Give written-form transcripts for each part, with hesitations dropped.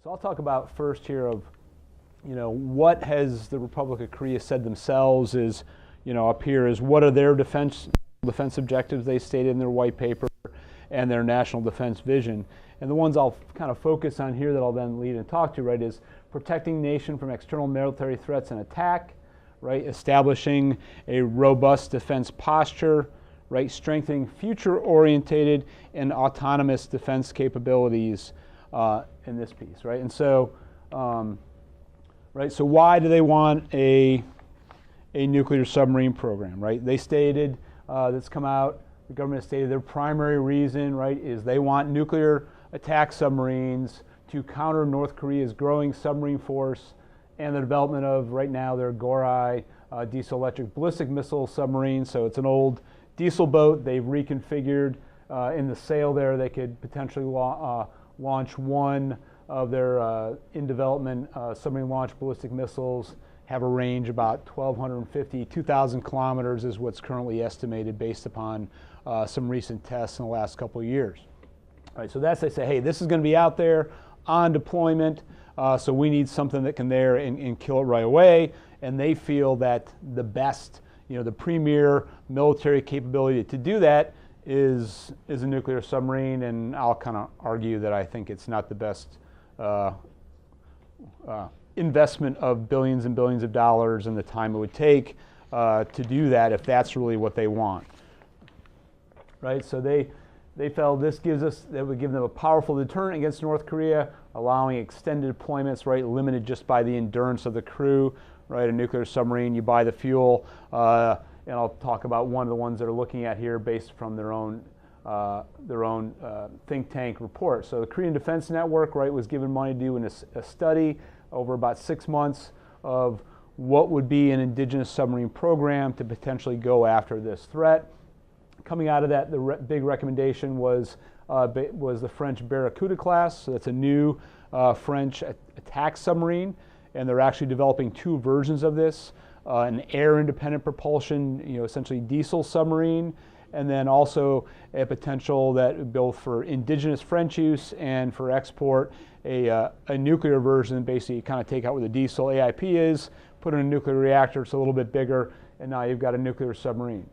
So I'll talk about first here of, what has the Republic of Korea said themselves is, up here is what are their defense objectives they stated in their white paper and their national defense vision. And the ones I'll kind of focus on here that I'll then lead and talk to, right, is protecting the nation from external military threats and attack, right, establishing a robust defense posture, right, strengthening future-oriented and autonomous defense capabilities in this piece, right? And so, right, so why do they want a nuclear submarine program, right? They stated, that's come out, the government has stated their primary reason, right, is they want nuclear attack submarines to counter North Korea's growing submarine force and the development of, right now, their Gorai diesel-electric ballistic missile submarine. So it's an old diesel boat. They've reconfigured in the sale there. They could potentially launch one of their in-development submarine-launched ballistic missiles, have a range about 1,250, 2,000 kilometers is what's currently estimated based upon some recent tests in the last couple of years. All right, so that's, they say, hey, this is going to be out there on deployment, so we need something that can there and kill it right away. And they feel that the best, the premier military capability to do that is a nuclear submarine. And I'll kind of argue that I think it's not the best investment of billions and billions of dollars and the time it would take to do that if that's really what they want. Right, so they felt this that would give them a powerful deterrent against North Korea, allowing extended deployments, right, limited just by the endurance of the crew, right? A nuclear submarine, you buy the fuel, and I'll talk about one of the ones that are looking at here based from their own think tank report. So the Korean Defense Network, right, was given money to do a study over about 6 months of what would be an indigenous submarine program to potentially go after this threat. Coming out of that, the big recommendation was the French Barracuda class. So that's a new French attack submarine, and they're actually developing two versions of this: an air-independent propulsion, essentially diesel submarine, and then also a potential that both for indigenous French use and for export, a nuclear version. Basically, you kind of take out where the diesel AIP is, put in a nuclear reactor. It's a little bit bigger, and now you've got a nuclear submarine.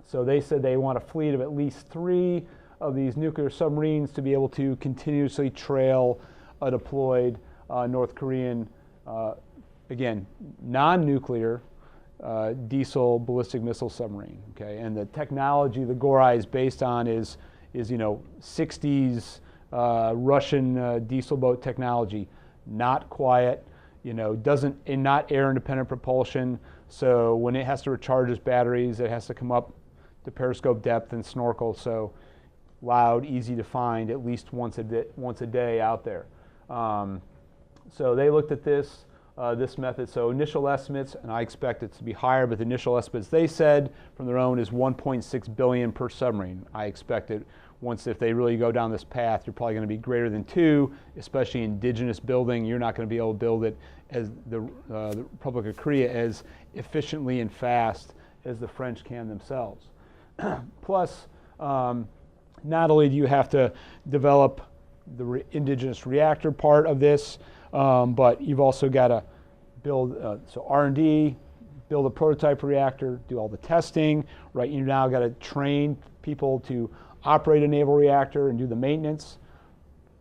So they said they want a fleet of at least 3 of these nuclear submarines to be able to continuously trail a deployed North Korean, again, non-nuclear diesel ballistic missile submarine. Okay, and the technology the Gorai is based on is 60s Russian diesel boat technology, not quiet, not air independent propulsion. So when it has to recharge its batteries, it has to come up to periscope depth and snorkel. So loud, easy to find, at least once a day out there. So they looked at this method. So initial estimates, and I expect it to be higher, but the initial estimates they said from their own is $1.6 billion per submarine. I expect it if they really go down this path, you're probably going to be greater than 2, especially indigenous building. You're not going to be able to build it as the Republic of Korea as efficiently and fast as the French can themselves. Plus, not only do you have to develop the indigenous reactor part of this, but you've also got to build, so R&D, build a prototype reactor, do all the testing, right? You now got to train people to operate a naval reactor and do the maintenance.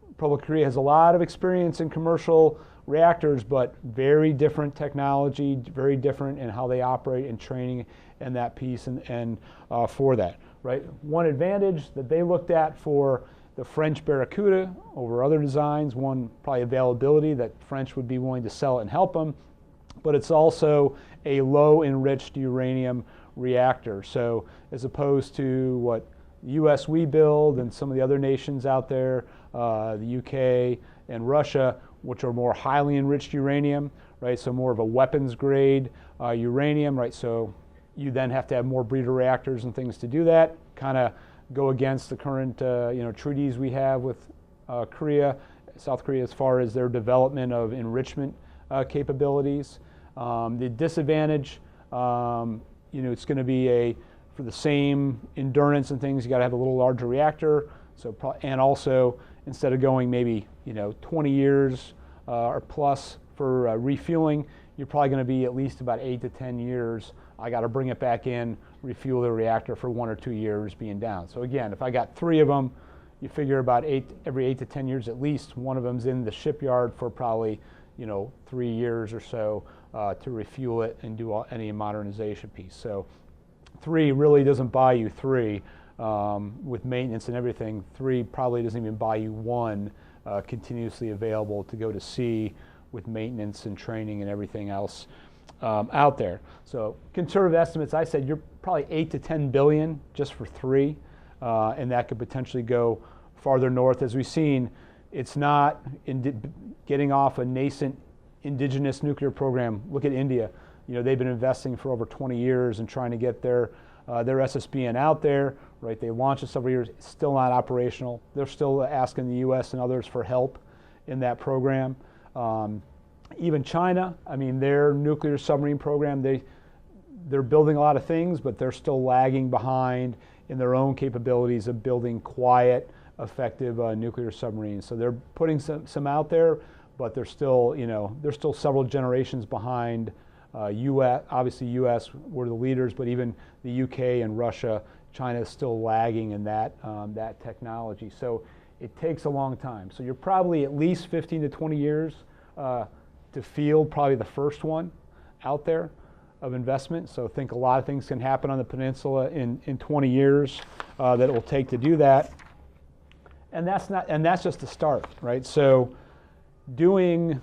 Republic of Korea has a lot of experience in commercial reactors, but very different technology, very different in how they operate and training and that piece and for that, right? One advantage that they looked at for the French Barracuda over other designs, one probably availability, that French would be willing to sell it and help them, but it's also a low enriched uranium reactor. So as opposed to what U.S. we build and some of the other nations out there, the UK and Russia, which are more highly enriched uranium, right? So more of a weapons grade uranium, right? So you then have to have more breeder reactors and things to do that. Kind of go against the current treaties we have with South Korea as far as their development of enrichment capabilities. The disadvantage, it's going to be for the same endurance and things, you got to have a little larger reactor. So and also instead of going maybe 20 years or plus for refueling, you're probably going to be at least about 8 to 10 years. I got to bring it back in, refuel the reactor for 1 or 2 years being down. So again, if I got 3 of them, you figure about every 8 to 10 years at least, one of them's in the shipyard for probably 3 years or so to refuel it and do any modernization piece. So 3 really doesn't buy you 3 with maintenance and everything. 3 probably doesn't even buy you 1 continuously available to go to sea with maintenance and training and everything else out there. So conservative estimates, I said you're probably 8 to 10 billion just for 3, and that could potentially go farther north. As we've seen, it's not getting off a nascent indigenous nuclear program. Look at India. They've been investing for over 20 years and trying to get their SSBN out there, right? They launched it several years, it's still not operational. They're still asking the US and others for help in that program. Even China, I mean, their nuclear submarine program, they're building a lot of things, but they're still lagging behind in their own capabilities of building quiet, effective nuclear submarines. So they're putting some out there, but they're still, they're still several generations behind. US, obviously US were the leaders, but even the UK and Russia, China is still lagging in that, that technology. So it takes a long time. So you're probably at least 15 to 20 years to field probably the first one out there of investment. So I think a lot of things can happen on the peninsula in 20 years that it will take to do that. And that's just the start, right? So doing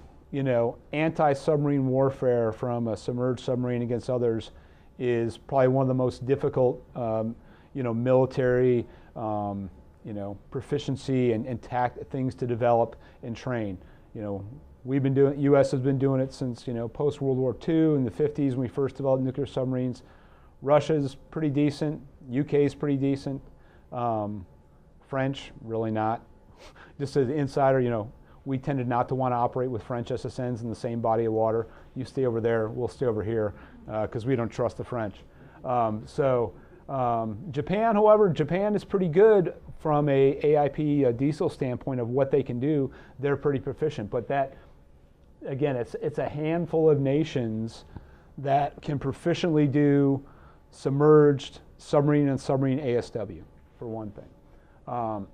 anti-submarine warfare from a submerged submarine against others is probably one of the most difficult military proficiency and things to develop and train. We've been doing, U.S. has been doing it since post World War II in the 50s when we first developed nuclear submarines. Russia's pretty decent, UK is pretty decent, French really not. Just as an insider, we tended not to want to operate with French SSNs in the same body of water. You stay over there, we'll stay over here because we don't trust the French. Japan, however, Japan is pretty good from a AIP diesel standpoint of what they can do. They're pretty proficient, but that, again, it's a handful of nations that can proficiently do submerged submarine and submarine ASW, for one thing.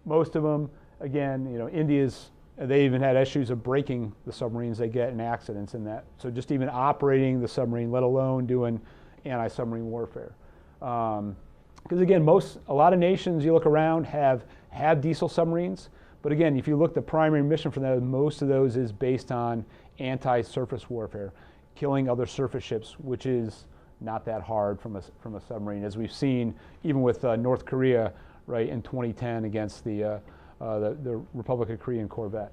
Most of them, again, India's, they even had issues of breaking the submarines they get in accidents in that. So just even operating the submarine, let alone doing anti-submarine warfare. Because again, a lot of nations you look around have diesel submarines, but again, if you look, the primary mission for them, most of those is based on anti-surface warfare, killing other surface ships, which is not that hard from a submarine, as we've seen even with North Korea, right, in 2010 against the Republic of Korean corvette.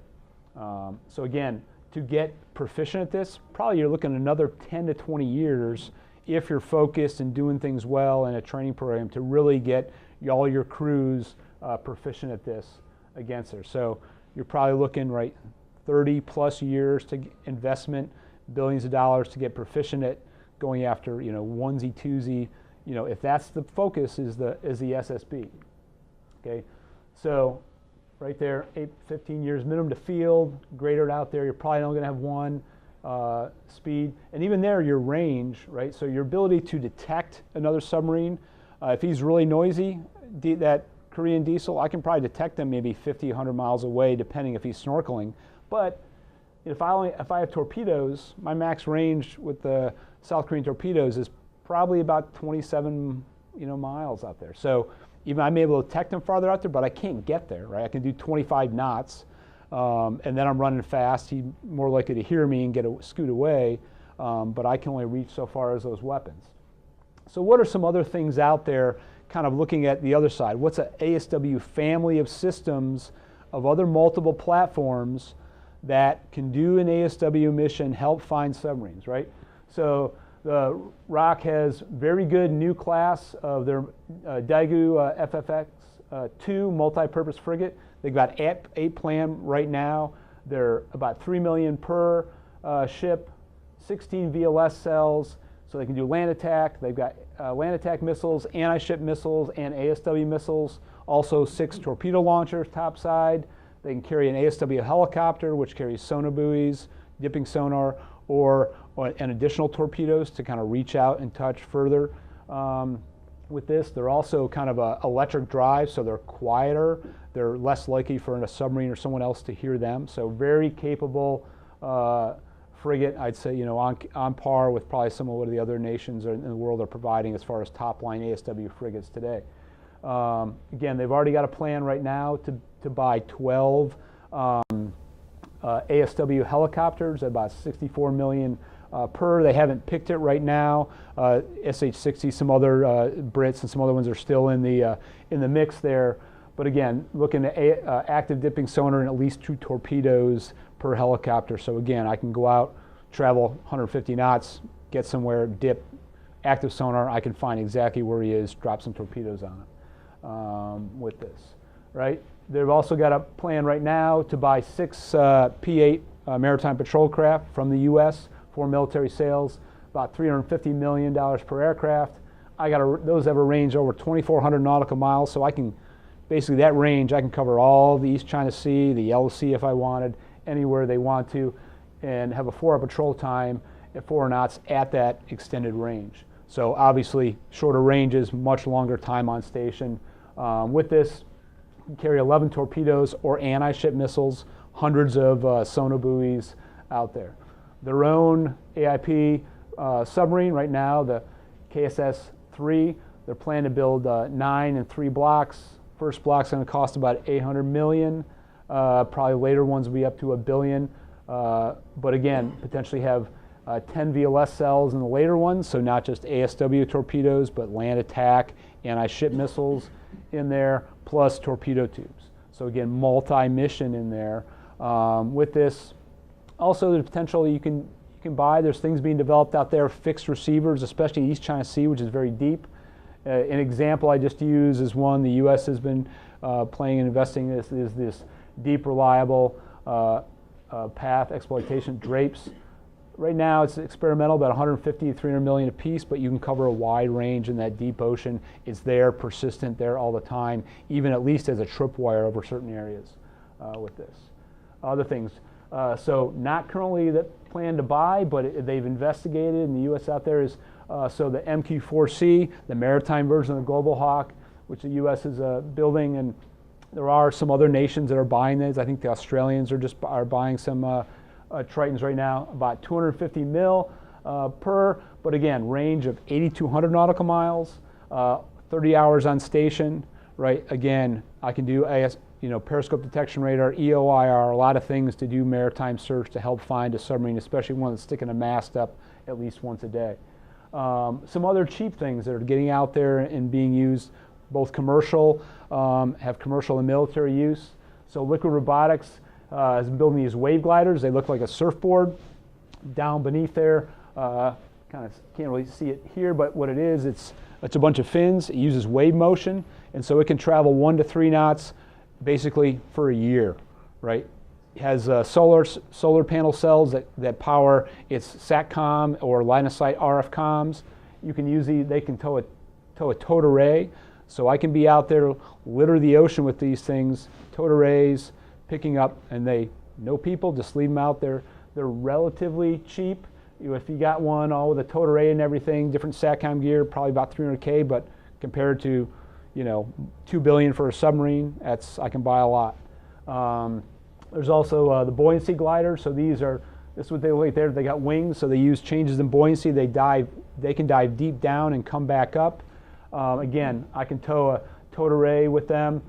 So again, to get proficient at this, probably you're looking at another 10 to 20 years if you're focused and doing things well in a training program to really get all your crews proficient at this against her. So you're probably looking, right, 30 plus years to investment, billions of dollars to get proficient at going after, onesie, twosie, if that's the focus is the SSB. Okay, so right there, 15 years minimum to field, grader out there, you're probably only going to have 1 speed, and even there, your range, right? So your ability to detect another submarine, if he's really noisy, that Korean diesel, I can probably detect him maybe 50, 100 miles away, depending if he's snorkeling. But if I have torpedoes, my max range with the South Korean torpedoes is probably about 27, miles out there. So even I may be able to detect them farther out there, but I can't get there, right? I can do 25 knots. And then I'm running fast, he's more likely to hear me and scoot away, but I can only reach so far as those weapons. So what are some other things out there, kind of looking at the other side? What's an ASW family of systems of other multiple platforms that can do an ASW mission, help find submarines, right? So the ROK has very good new class of their Daegu FFX-2 multi-purpose frigate. They've got 8 planned right now. They're about $3 million per ship, 16 VLS cells, so they can do land attack. They've got land attack missiles, anti-ship missiles, and ASW missiles. Also 6 torpedo launchers topside. They can carry an ASW helicopter, which carries sonar buoys, dipping sonar, or and additional torpedoes to kind of reach out and touch further. With this, they're also kind of a electric drive, so they're quieter. They're less likely for a submarine or someone else to hear them. So very capable frigate, I'd say, you know, on par with probably some of what the other nations in the world are providing as far as top-line ASW frigates today. Again, they've already got a plan right now to buy 12 ASW helicopters at about $64 million per. They haven't picked it right now. SH-60, some other Brits and some other ones are still in the mix there. But again, looking at active dipping sonar and at least 2 torpedoes per helicopter. So again, I can go out, travel 150 knots, get somewhere, dip, active sonar. I can find exactly where he is, drop some torpedoes on it with this, right? They've also got a plan right now to buy 6 P-8 maritime patrol craft from the U.S. for military sales, about $350 million per aircraft. Those have a range over 2,400 nautical miles, so I can, basically that range, I can cover all the East China Sea, the Yellow Sea if I wanted, anywhere they want to, and have a 4-hour patrol time at 4 knots at that extended range. So obviously shorter ranges, much longer time on station. With this, you can carry 11 torpedoes or anti-ship missiles, hundreds of sonar buoys out there. Their own AIP submarine right now, the KSS-3, they're planning to build 9 in 3 blocks. First block's going to cost about $800 million. Probably later ones will be up to $1 billion. But again, potentially have 10 VLS cells in the later ones, so not just ASW torpedoes, but land attack, anti-ship missiles in there, plus torpedo tubes. So again, multi-mission in there. With this, also the potential you can buy, there's things being developed out there, fixed receivers, especially East China Sea, which is very deep. An example I just use is one the U.S. has been playing and investing in, is this deep, reliable path exploitation drapes. Right now it's experimental, about 150 to 300 million a piece, but you can cover a wide range in that deep ocean. It's there, persistent there all the time, even at least as a tripwire over certain areas with this. Other things, so not currently that plan to buy, but they've investigated in the U.S. out there is, so the MQ-4C, the maritime version of the Global Hawk, which the U.S. is building, and there are some other nations that are buying these. I think the Australians are buying some Tritons right now, about 250 mil per, but again, range of 8,200 nautical miles, 30 hours on station, right? Again, I can do periscope detection radar, EOIR, a lot of things to do maritime search to help find a submarine, especially one that's sticking a mast up at least once a day. Some other cheap things that are getting out there and being used, both commercial, have commercial and military use. So Liquid Robotics has been building these wave gliders. They look like a surfboard down beneath there. Kind of can't really see it here, but what it is, it's a bunch of fins. It uses wave motion, and so it can travel 1 to 3 knots basically for a year, right? It has solar panel cells that power its SATCOM or line of sight RF comms. You can use they can tow a towed array, so I can be out there, litter the ocean with these things, towed arrays, picking up, and no people, just leave them out there. They're relatively cheap. If you got one all with a towed array and everything, different SATCOM gear, probably about $300K, but compared to, $2 billion for a submarine, I can buy a lot. There's also the buoyancy gliders. So this is what they look like there. They got wings, so they use changes in buoyancy. They can dive deep down and come back up. Again, I can tow a towed array with them.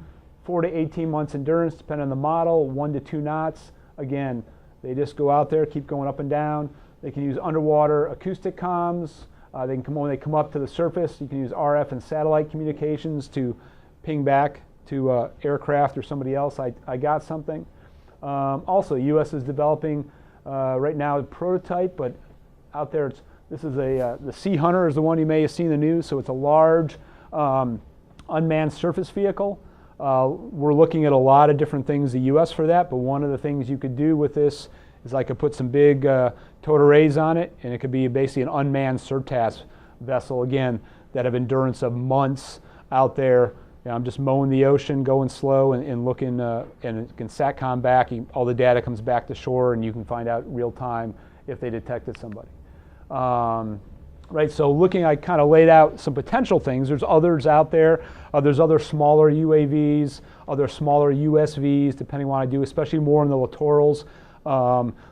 4 to 18 months endurance, depending on the model, 1 to 2 knots. Again, they just go out there, keep going up and down. They can use underwater acoustic comms. When they come up to the surface, you can use RF and satellite communications to ping back to aircraft or somebody else. I got something. Also, U.S. is developing right now a prototype, but out there, this is the Sea Hunter is the one you may have seen in the news. So it's a large unmanned surface vehicle. We're looking at a lot of different things in the U.S. for that, but one of the things you could do with this is I could put some big towed arrays on it, and it could be basically an unmanned SURTAS vessel, again, that have endurance of months out there, I'm just mowing the ocean, going slow, and looking, and it can SATCOM back. All the data comes back to shore, and you can find out real time if they detected somebody. Right, so I kind of laid out some potential things. There's others out there. There's other smaller UAVs, other smaller USVs, depending on what I do, especially more in the littorals.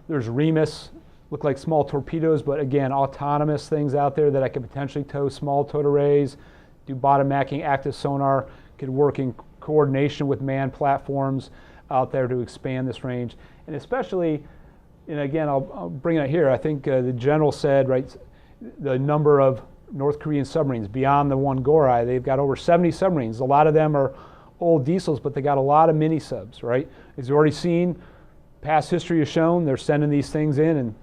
There's REMUS, look like small torpedoes, but again, autonomous things out there that I could potentially tow small towed arrays, do bottom macking, active sonar, could work in coordination with manned platforms out there to expand this range. And especially, and again, I'll bring it here, I think the general said, right, the number of North Korean submarines beyond the one Gorai, they've got over 70 submarines. A lot of them are old diesels, but they got a lot of mini subs, right? As you've already seen, past history has shown they're sending these things in, and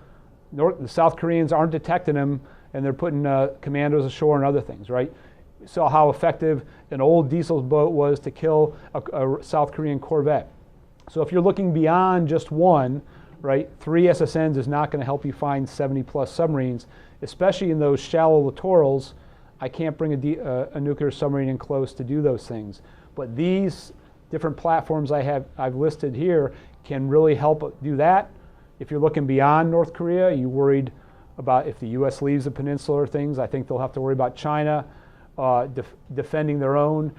the South Koreans aren't detecting them, and they're putting commandos ashore and other things, right? We saw how effective an old diesel boat was to kill a South Korean corvette. So if you're looking beyond just one, right, 3 SSNs is not going to help you find 70 plus submarines, especially in those shallow littorals. I can't bring a nuclear submarine in close to do those things. But these different platforms I've listed here can really help do that. If you're looking beyond North Korea, you're worried about if the U.S. leaves the peninsula or things, I think they'll have to worry about China defending their own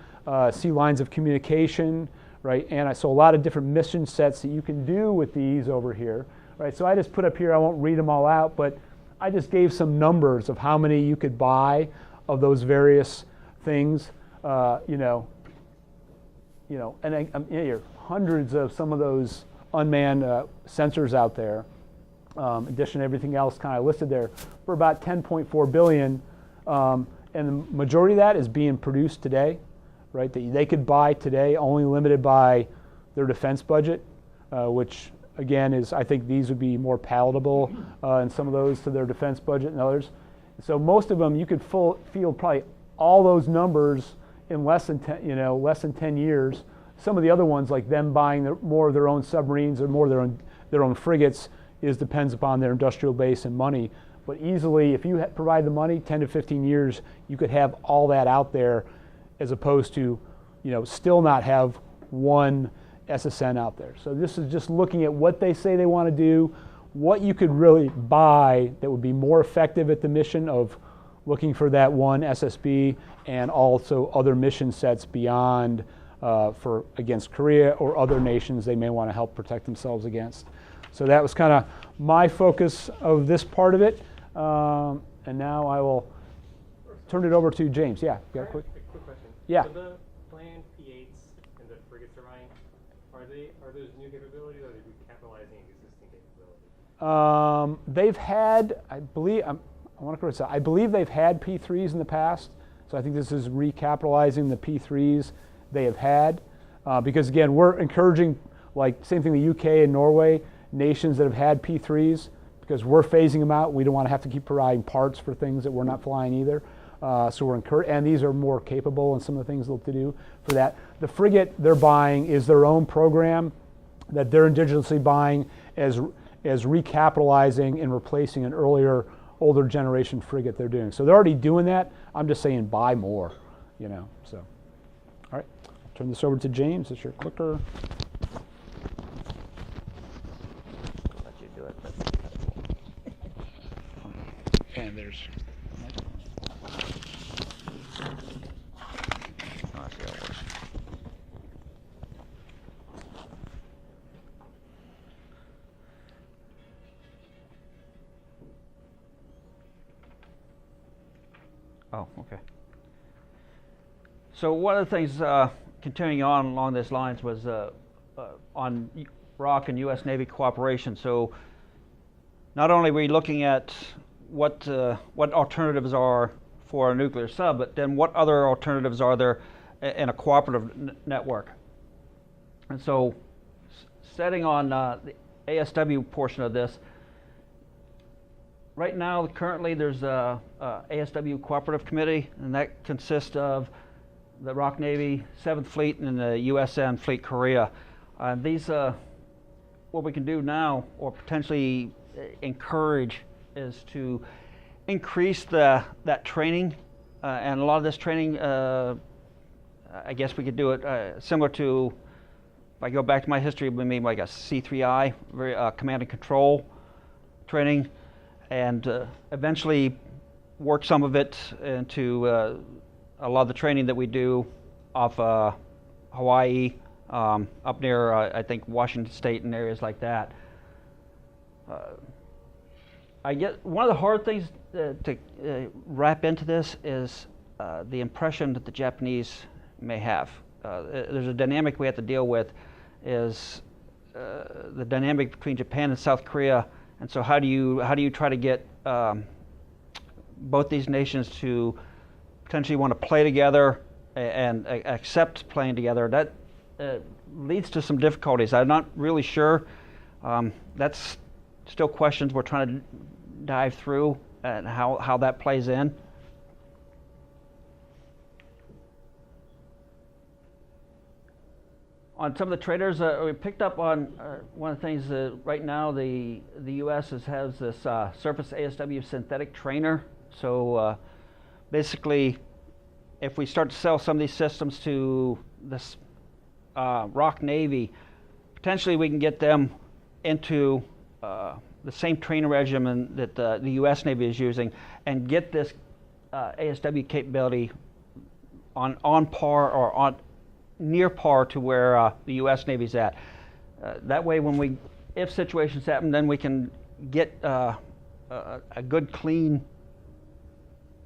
sea lines of communication, right? And so a lot of different mission sets that you can do with these over here, right? So I just put up here, I won't read them all out, but I just gave some numbers of how many you could buy of those various things, and here, hundreds of some of those unmanned sensors out there, in addition to everything else kind of listed there, for about 10.4 billion. And the majority of that is being produced today, right? That they could buy today, only limited by their defense budget, which again is, I think these would be more palatable and some of those to their defense budget and others. So most of them, you could field probably all those numbers in less than 10 years. Some of the other ones, like them buying more of their own submarines or more of their own frigates, depends upon their industrial base and money. But easily, if you provide the money, 10 to 15 years, you could have all that out there, as opposed to, still not have one SSN out there. So this is just looking at what they say they want to do, what you could really buy that would be more effective at the mission of looking for that one SSB, and also other mission sets beyond against Korea or other nations they may want to help protect themselves against. So that was kind of my focus of this part of it. And now I will turn it over to James. Yeah, got a quick question. Yeah. So the planned P8s and the frigates are buying, are those new capabilities, or are they recapitalizing existing capabilities? They've had, I believe, I want to correct that. I believe they've had P3s in the past. So I think this is recapitalizing the P3s they have had. Because again, we're encouraging, like same thing the UK and Norway, nations that have had P3s, because we're phasing them out. We don't want to have to keep providing parts for things that we're not flying either. So we're encouraging, and these are more capable in some of the things they'll do for that. The frigate they're buying is their own program that they're indigenously buying as recapitalizing and replacing an older generation frigate they're doing. So they're already doing that. I'm just saying buy more, so. All right, I'll turn this over to James. It's your clicker. And there's. Oh, okay. So one of the things continuing on along these lines was on ROK and U.S. Navy cooperation. So not only are we looking at what alternatives are for a nuclear sub, but then what other alternatives are there in a cooperative network. And so setting on the ASW portion of this, right now currently there's a ASW cooperative committee, and that consists of the ROK Navy, 7th Fleet, and the USN Fleet Korea. These, what we can do now, or potentially encourage, is to increase that training, and a lot of this training I guess we could do it similar to, if I go back to my history, we made like a C3I, very command and control training, and eventually work some of it into a lot of the training that we do off Hawaii, up near I think Washington State and areas like that. I get one of the hard things to wrap into this is the impression that the Japanese may have. There's a dynamic we have to deal with, is the dynamic between Japan and South Korea, and so how do you try to get both these nations to potentially want to play together and accept playing together? That leads to some difficulties. I'm not really sure. That's still questions we're trying to dive through and how that plays in. On some of the traders, we picked up on one of the things that right now the U.S. has this surface ASW synthetic trainer. So basically, if we start to sell some of these systems to this ROK Navy, potentially we can get them into the same training regimen that the U.S. Navy is using, and get this ASW capability on par or on near par to where the U.S. Navy's at. That way, if situations happen, then we can get a good, clean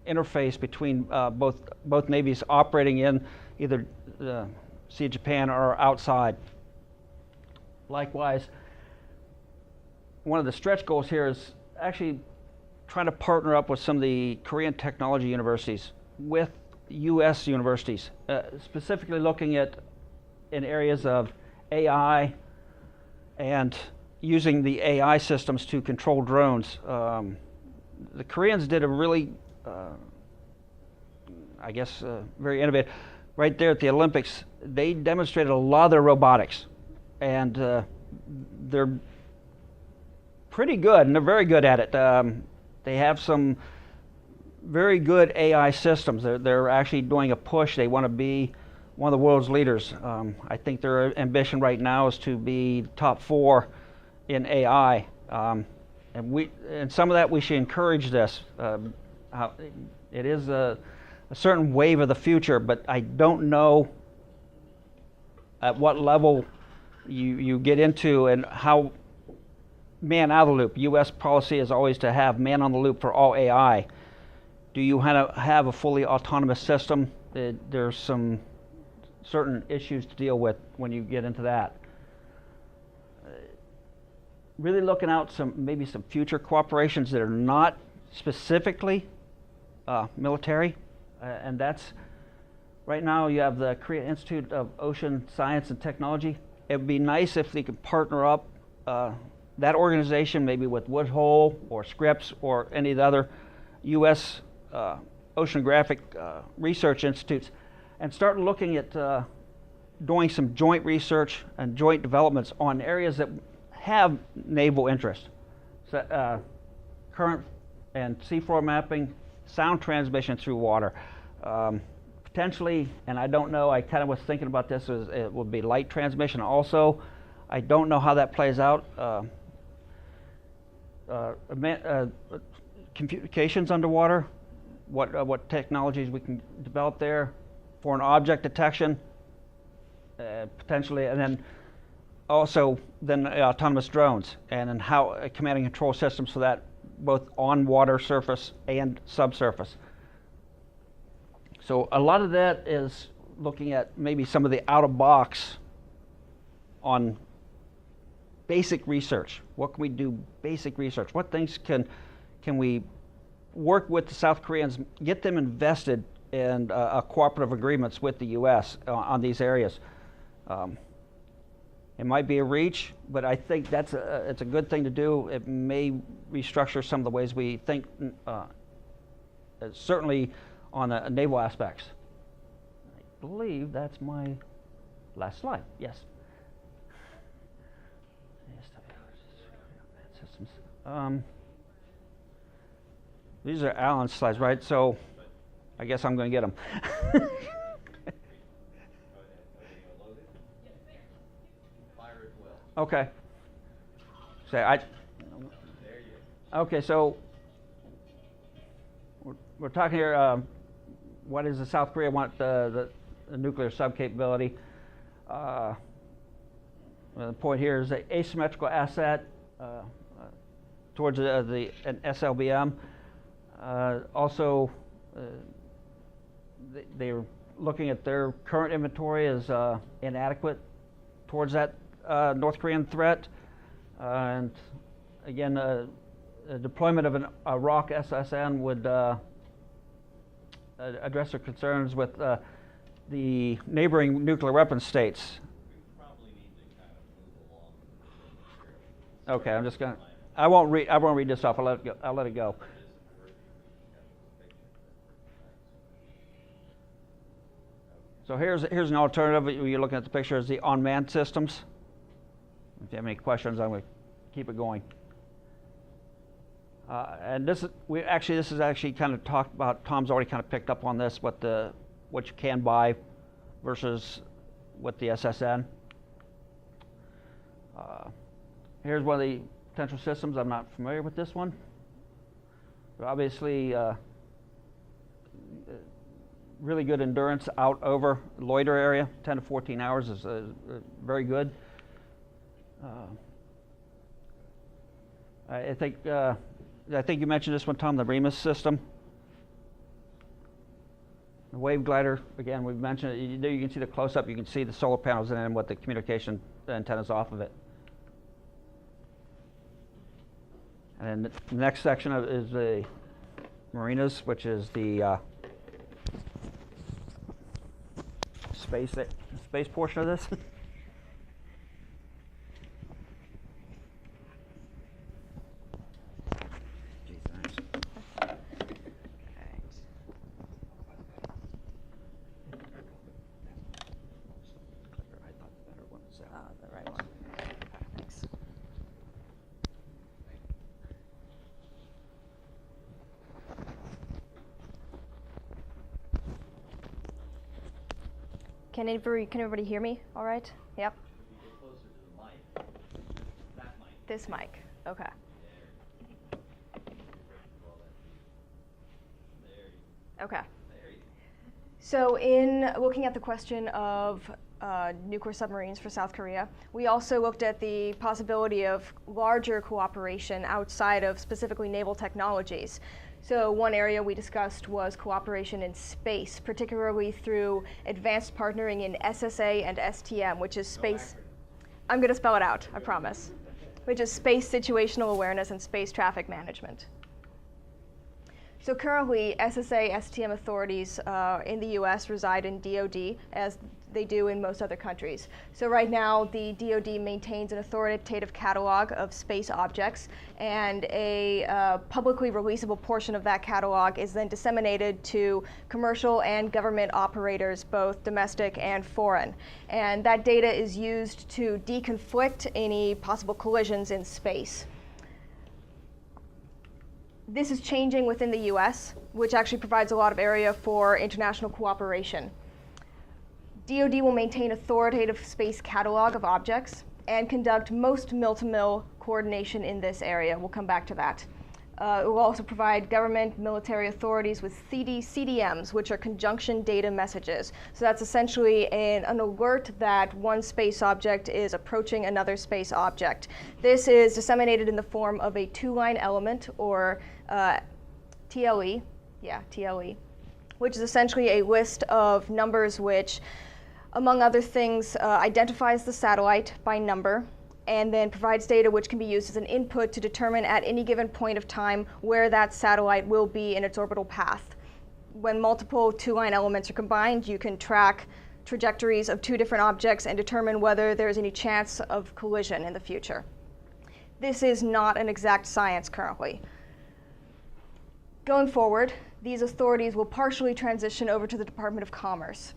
interface between both navies operating in either the Sea of Japan or outside. Likewise, one of the stretch goals here is actually trying to partner up with some of the Korean technology universities with U.S. universities, specifically looking at in areas of AI and using the AI systems to control drones. The Koreans did a really, I guess, very innovative. Right there at the Olympics, they demonstrated a lot of their robotics, and they're pretty good, and they're very good at it. They have some very good AI systems. They're actually doing a push. They want to be one of the world's leaders. I think their ambition right now is to be top 4 in AI. And some of that we should encourage this. It is a certain wave of the future, but I don't know at what level you get into and how man out of the loop. U.S. policy is always to have man on the loop for all AI. Do you have a fully autonomous system? There's some certain issues to deal with when you get into that. Really looking out maybe some future cooperations that are not specifically military, and that's right now you have the Korea Institute of Ocean Science and Technology. It would be nice if they could partner up that organization maybe with Woodhull or Scripps or any of the other U.S. oceanographic research institutes, and start looking at doing some joint research and joint developments on areas that have naval interest. So, current and seafloor mapping, sound transmission through water. Potentially, and I don't know, I kind of was thinking about this, it would be light transmission also. I don't know how that plays out. Communications underwater, what technologies we can develop there for an object detection, potentially, and then also autonomous drones, and then how command and control systems for that, both on water surface and subsurface. So a lot of that is looking at maybe some of the out of box on basic research. What can we do? Basic research. What things can we work with the South Koreans, get them invested in cooperative agreements with the U.S. On these areas. It might be a reach, but I think it's a good thing to do. It may restructure some of the ways we think, certainly on the naval aspects. I believe that's my last slide. Yes. Systems. These are Alan's slides, right? So I guess I'm going to get them. Okay. Okay, so we're talking here. What is the South Korea want the nuclear sub-capability? The point here is the asymmetrical asset towards an SLBM. Also, they're looking at their current inventory as inadequate towards that North Korean threat. And again, a deployment of a ROK SSN would address their concerns with the neighboring nuclear weapon states. We probably need to kind of move along. Okay, I'm just gonna. I won't read this off. I'll let it go. I'll let it go. So here's an alternative. You're looking at the picture. Is the Unmanned systems. If you have any questions, I'm going to keep it going. And this is actually kind of talked about. Tom's already kind of picked up on this. What you can buy versus what the SSN. Here's one of the potential systems. I'm not familiar with this one. But obviously, really good endurance out over loiter area. 10 to 14 hours is very good. I think you mentioned this one, Tom, the Remus system. The wave glider, again, we've mentioned it. You can see the close-up. You can see the solar panels and what the communication antennas off of it. And then the next section is the marinas, which is the space portion of this. Can everybody hear me all right? Yep. If you get closer to the mic, that mic. This mic, okay. There. Okay. There you go. So in looking at the question of nuclear submarines for South Korea, we also looked at the possibility of larger cooperation outside of specifically naval technologies. So one area we discussed was cooperation in space, particularly through advanced partnering in SSA and STM, which is space. I'm going to spell it out, I promise. Which is space situational awareness and space traffic management. So currently, SSA, STM authorities in the U.S. reside in DoD, as they do in most other countries. So right now, the DoD maintains an authoritative catalog of space objects, and a publicly releasable portion of that catalog is then disseminated to commercial and government operators, both domestic and foreign. And that data is used to deconflict any possible collisions in space. This is changing within the U.S., which actually provides a lot of area for international cooperation. DoD will maintain authoritative space catalog of objects and conduct most mill-to-mill coordination in this area. We'll come back to that. It will also provide government military authorities with CDMs, which are conjunction data messages. So that's essentially an alert that one space object is approaching another space object. This is disseminated in the form of a two-line element, or TLE, TLE, which is essentially a list of numbers which, among other things, identifies the satellite by number, and then provides data which can be used as an input to determine at any given point of time where that satellite will be in its orbital path. When multiple two-line elements are combined, you can track trajectories of two different objects and determine whether there's any chance of collision in the future. This is not an exact science currently. Going forward, these authorities will partially transition over to the Department of Commerce.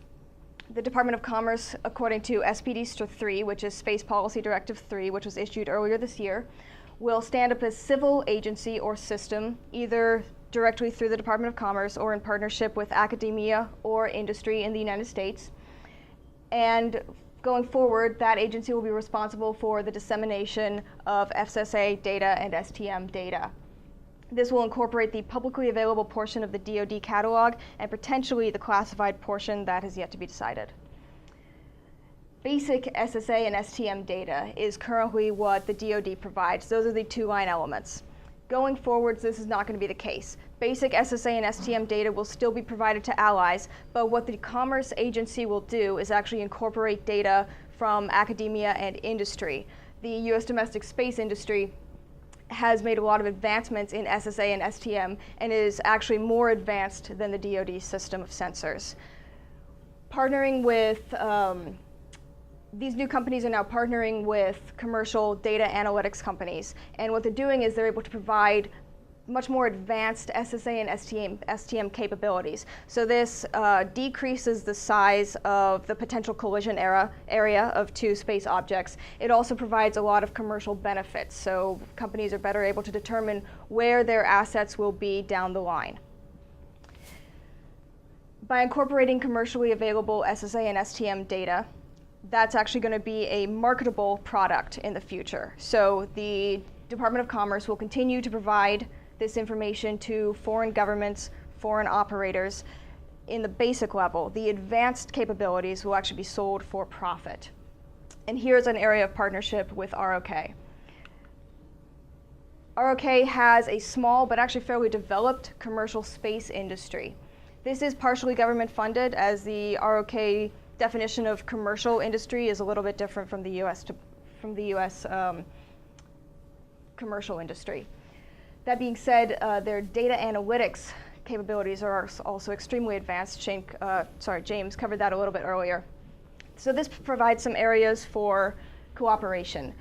The Department of Commerce, according to SPD 3, which is Space Policy Directive 3, which was issued earlier this year, will stand up a civil agency or system, either directly through the Department of Commerce or in partnership with academia or industry in the United States. And Going forward, that agency will be responsible for the dissemination of FSSA data and STM data. This will incorporate the publicly available portion of the DoD catalog and potentially the classified portion that has yet to be decided. Basic SSA and STM data is currently what the DoD provides. Those are the two-line elements. Going forwards, this is not going to be the case. Basic SSA and STM data will still be provided to allies, but what the Commerce Agency will do is actually incorporate data from academia and industry. The U.S. domestic space industry has made a lot of advancements in SSA and STM and is actually more advanced than the DoD system of sensors. Partnering with these new companies are now partnering with commercial data analytics companies, and what they're doing is they're able to provide much more advanced SSA and STM capabilities. So this decreases the size of the potential collision area of two space objects. It also provides a lot of commercial benefits, so companies are better able to determine where their assets will be down the line. By incorporating commercially available SSA and STM data, that's actually going to be a marketable product in the future. So the Department of Commerce will continue to provide this information to foreign governments, foreign operators in the basic level. The advanced capabilities will actually be sold for profit. And here's an area of partnership with ROK. ROK has a small but actually fairly developed commercial space industry. This is partially government funded, as the ROK definition of commercial industry is a little bit different from the U.S. Commercial industry. That being said, their data analytics capabilities are also extremely advanced. James covered that a little bit earlier. So this provides some areas for cooperation.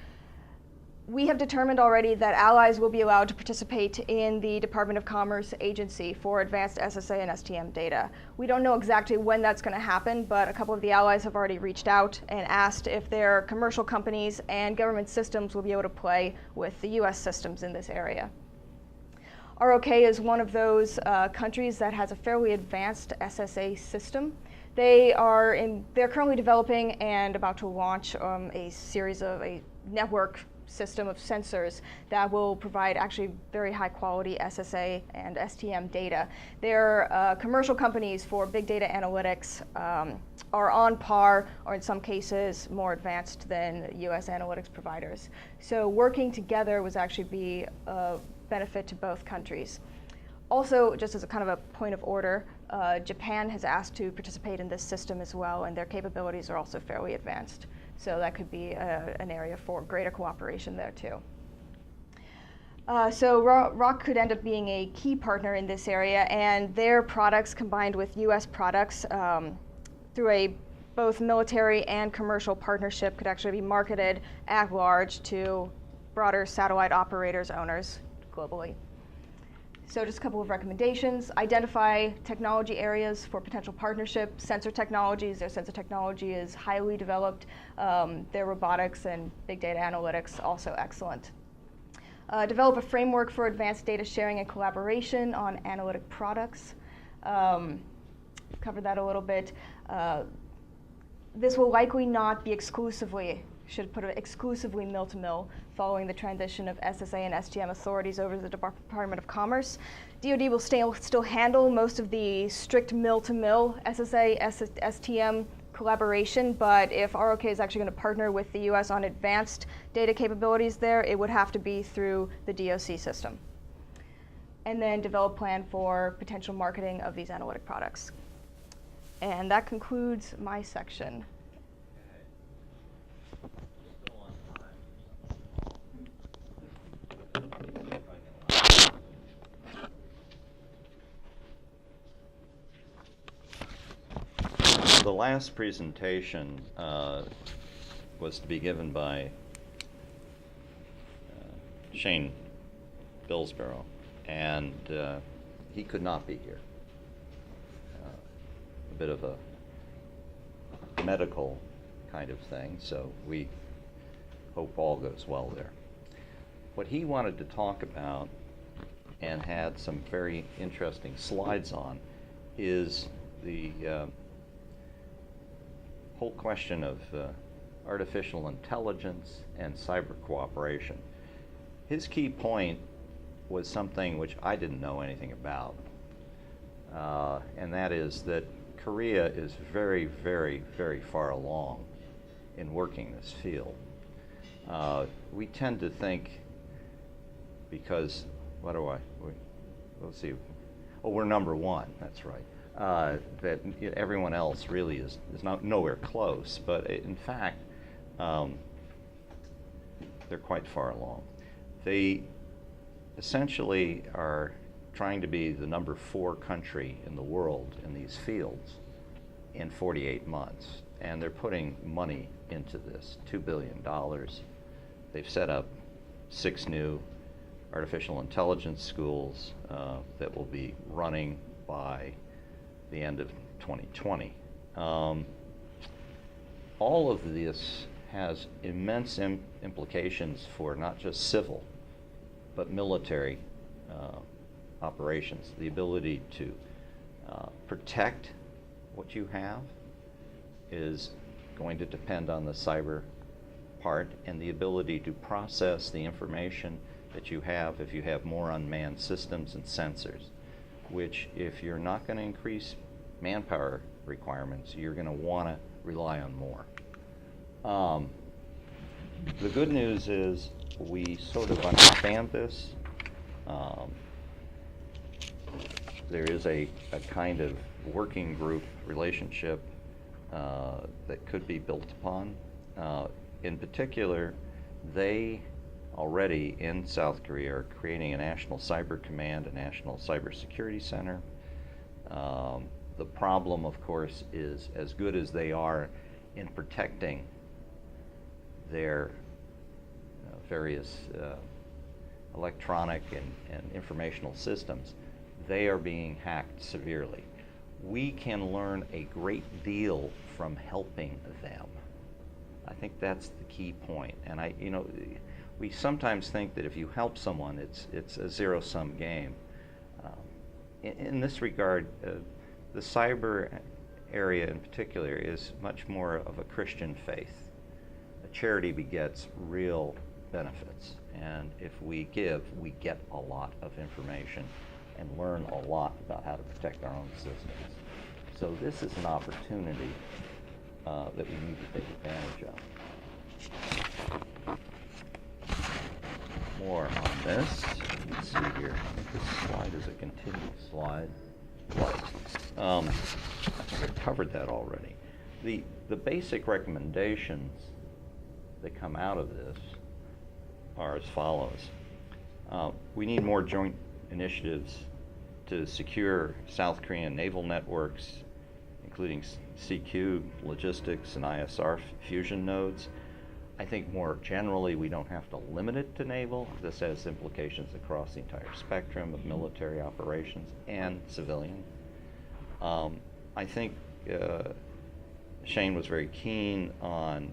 We have determined already that allies will be allowed to participate in the Department of Commerce agency for advanced SSA and STM data. We don't know exactly when that's going to happen, but a couple of the allies have already reached out and asked if their commercial companies and government systems will be able to play with the U.S. systems in this area. ROK is one of those countries that has a fairly advanced SSA system. They're currently developing and about to launch a network system of sensors that will provide actually very high quality SSA and STM data. Their commercial companies for big data analytics are on par, or in some cases more advanced than US analytics providers. So working together was actually be a benefit to both countries. Also, just as a kind of a point of order, Japan has asked to participate in this system as well, and their capabilities are also fairly advanced. So that could be an area for greater cooperation there too. So ROK could end up being a key partner in this area, and their products combined with US products through a both military and commercial partnership could actually be marketed at large to broader satellite operators, owners globally. So just a couple of recommendations. Identify technology areas for potential partnership. Sensor technologies, their sensor technology is highly developed. Their robotics and big data analytics also excellent. Develop a framework for advanced data sharing and collaboration on analytic products. Covered that a little bit. This will likely not be exclusively mill-to-mill following the transition of SSA and STM authorities over to the Department of Commerce. DoD will still handle most of the strict mill-to-mill SSA, STM collaboration, but if ROK is actually going to partner with the US on advanced data capabilities there, it would have to be through the DOC system. And then develop a plan for potential marketing of these analytic products. And that concludes my section. The last presentation was to be given by Shane Billsborough, and he could not be here. A bit of a medical kind of thing, so we hope all goes well there. What he wanted to talk about, and had some very interesting slides on, is the whole question of artificial intelligence, and cyber cooperation. His key point was something which I didn't know anything about, and that is that Korea is very, very, very far along in working this field. We tend to think, because, let's see, oh, we're number one, that's right, that everyone else really is nowhere close, but in fact, they're quite far along. They essentially are trying to be the number 4 country in the world in these fields in 48 months. And they're putting money into this, $2 billion. They've set up 6 new artificial intelligence schools that will be running by the end of 2020. All of this has immense implications for not just civil, but military operations. The ability to protect what you have is going to depend on the cyber part, and the ability to process the information that you have if you have more unmanned systems and sensors, which if you're not going to increase manpower requirements, you're going to want to rely on more. The good news is we sort of understand this. There is a kind of working group relationship that could be built upon. In particular, they already in South Korea are creating a national cyber command, a national cybersecurity center. The problem, of course, is as good as they are in protecting their various electronic and informational systems, they are being hacked severely. We can learn a great deal from helping them. I think that's the key point. And we sometimes think that if you help someone, it's a zero-sum game. In this regard, the cyber area in particular is much more of a Christian faith. A charity begets real benefits, and if we give, we get a lot of information and learn a lot about how to protect our own systems. So this is an opportunity that we need to take advantage of. More on this. Let's see here. I think this slide is a continuous slide. I think I covered that already. The basic recommendations that come out of this are as follows. We need more joint initiatives to secure South Korean naval networks, including CQ, logistics, and ISR fusion nodes. I think more generally we don't have to limit it to naval. This has implications across the entire spectrum of military operations and civilian. I think Shane was very keen on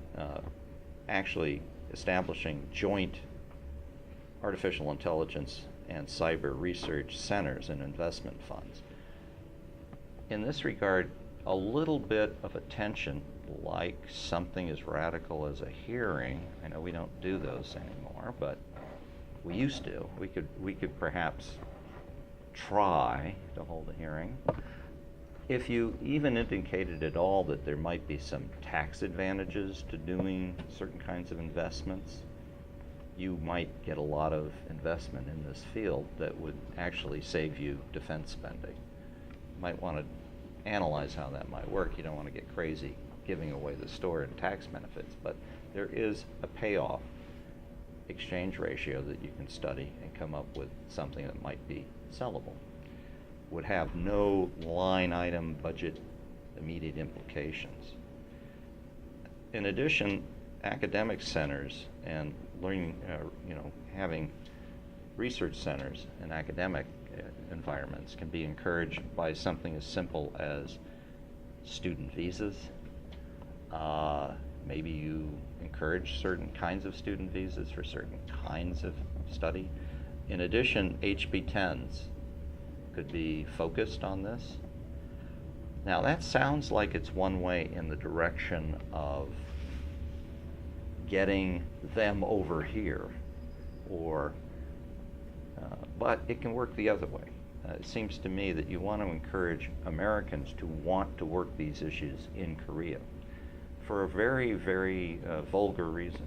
actually establishing joint artificial intelligence and cyber research centers and investment funds. In this regard, a little bit of attention, like something as radical as a hearing. I know we don't do those anymore, but we used to. We could perhaps try to hold a hearing. If you even indicated at all that there might be some tax advantages to doing certain kinds of investments, you might get a lot of investment in this field that would actually save you defense spending. You might want to analyze how that might work. You don't want to get crazy giving away the store in tax benefits, but there is a payoff exchange ratio that you can study and come up with something that might be sellable. Would have no line item budget immediate implications. In addition, academic centers and learning, having research centers in academic environments can be encouraged by something as simple as student visas. Maybe you encourage certain kinds of student visas for certain kinds of study. In addition, HB10s could be focused on this. Now that sounds like it's one way in the direction of getting them over here, or, but it can work the other way. It seems to me that you want to encourage Americans to want to work these issues in Korea for a very, very vulgar reason.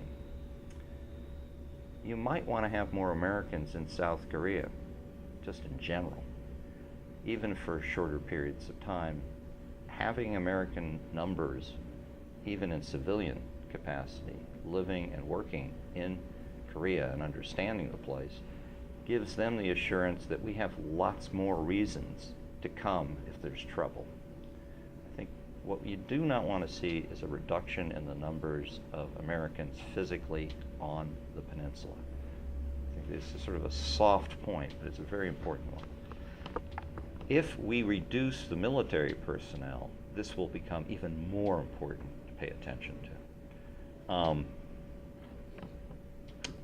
You might want to have more Americans in South Korea, just in general, even for shorter periods of time. Having American numbers, even in civilian capacity, living and working in Korea and understanding the place, gives them the assurance that we have lots more reasons to come if there's trouble. I think what you do not want to see is a reduction in the numbers of Americans physically on the peninsula. I think this is sort of a soft point, but it's a very important one. If we reduce the military personnel, this will become even more important to pay attention to.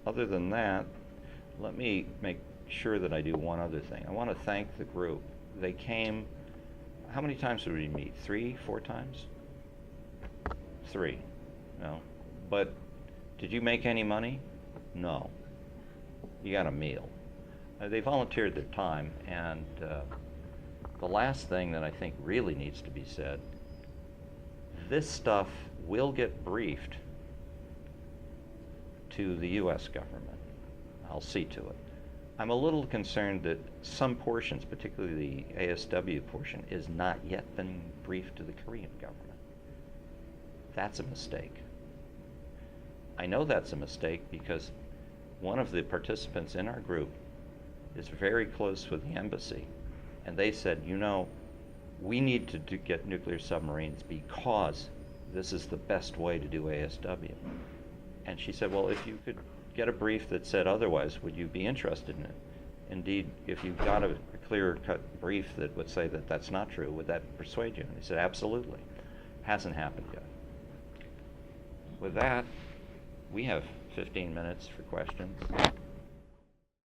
Other than that, let me make sure that I do one other thing. I want to thank the group. They came, how many times did we meet? 3, 4 times? 3, no. But did you make any money? No. You got a meal. They volunteered their time, and the last thing that I think really needs to be said, this stuff will get briefed to the U.S. government. I'll see to it. I'm a little concerned that some portions, particularly the ASW portion, is not yet been briefed to the Korean government. That's a mistake. I know that's a mistake because one of the participants in our group is very close with the embassy, and they said, you know, we need to get nuclear submarines because this is the best way to do ASW. And she said, well, if you could get a brief that said otherwise, would you be interested in it? Indeed, if you got a clear-cut brief that would say that that's not true, would that persuade you? And he said, absolutely. Hasn't happened yet. With that, we have 15 minutes for questions.